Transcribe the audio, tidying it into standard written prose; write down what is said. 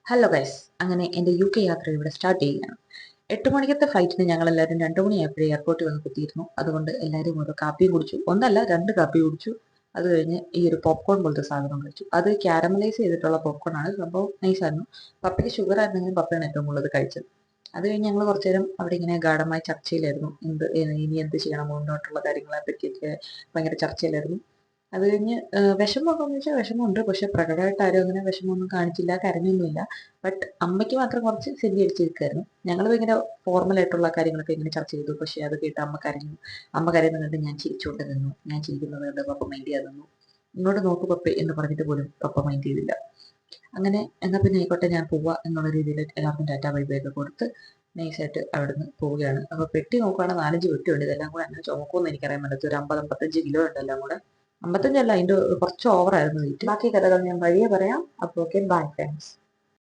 Hello guys, അങ്ങനെ എൻ്റെ UK യാത്ര ഇവിടെ സ്റ്റാർട്ട് ചെയ്യുകയാണ്. 8 മണിക്കത്തെ ഫ്ലൈറ്റിന് ഞങ്ങൾ എല്ലാവരും 2 മണിയായപ്പോഴേ എയർപോർട്ടിൽ വന്ന് കുത്തിയിരുന്നു. അതുകൊണ്ട് എല്ലാവരും ഓരോ കാപ്പിയും കുടിച്ചു. ഒന്നല്ല, 2 കാപ്പി കുടിച്ചു. അത് കഴിഞ്ഞ് ഈ ഒരു പോപ്കോൺ പോലത്തെ സാധനം കഴിച്ചു. അത് ക്യാരമലൈസ് ചെയ്തിട്ടുള്ള പോപ്കോൺ ആണ്. സംഭവം നൈസായിരുന്നു. പപ്പയ്ക്ക് ഷുഗർ ആയിരുന്നെങ്കിലും പപ്പയാണ് ഏറ്റവും കൂടുതൽ കഴിച്ചത്. അത് കഴിഞ്ഞ് ഞങ്ങൾ കുറച്ചു നേരം അവിടെ ഇങ്ങനെ ഗാഢമായ ചർച്ചയിലായിരുന്നു. ഇനി എന്ത് ചെയ്യണം, മുന്നോട്ടുള്ള കാര്യങ്ങളെ പറ്റിയൊക്കെ ഭയങ്കര ചർച്ചയിലായിരുന്നു. അത് കഴിഞ്ഞ് വിഷമമൊക്കെയെന്ന് വെച്ചാൽ വിഷമമുണ്ട്. പക്ഷെ പ്രകടമായിട്ട് ആരും അങ്ങനെ വിഷമമൊന്നും കാണിച്ചില്ല, കരഞ്ഞൊന്നുമില്ല. ബട്ട് അമ്മയ്ക്ക് മാത്രം കുറച്ച് സെന്റി അടിച്ച് നിൽക്കുകയായിരുന്നു. ഞങ്ങൾ ഭയങ്കര ഫോർമൽ ആയിട്ടുള്ള കാര്യങ്ങളൊക്കെ ഇങ്ങനെ ചർച്ച ചെയ്തു. പക്ഷെ അത് കേട്ട് അമ്മ കരഞ്ഞു. അമ്മ കരയുന്നത് കണ്ട് ഞാൻ ചിരിച്ചുകൊണ്ട് നിന്നു. ഞാൻ ചിരിക്കുന്നത് കണ്ട് പപ്പ മൈൻഡ് ചെയ്യാതെ നിന്നു. ഇങ്ങോട്ട് നോക്കു പപ്പ എന്ന് പറഞ്ഞിട്ട് പോലും പപ്പ മൈൻഡ് ചെയ്തില്ല. അങ്ങനെ എന്നാൽ പിന്നെ ആയിക്കോട്ടെ, ഞാൻ പോവാ എന്നുള്ള രീതിയിൽ എല്ലാവർക്കും ടാറ്റാ ബൈ ബൈ ഒക്കെ കൊടുത്ത് നൈസായിട്ട് അവിടുന്ന് പോവുകയാണ്. അപ്പോൾ പെട്ടി നോക്കുകയാണെങ്കിൽ 4-5 പെട്ടിയുണ്ട്. ഇതെല്ലാം കൂടെ എന്നെ ചുമക്കുമെന്ന് എനിക്കറിയാൻ പറ്റത്ത്. ഒരു 50-55 കിലോ ഉണ്ട് എല്ലാം കൂടെ. 55 അല്ല, അതിന്റെ കുറച്ച് ഓവറായിരുന്നു വെയിറ്റ്. ബാക്കി കഥകൾ ഞാൻ വഴിയെ പറയാം. അപ്പോൾ ഓക്കെ, ബൈ ഫ്രണ്ട്സ്.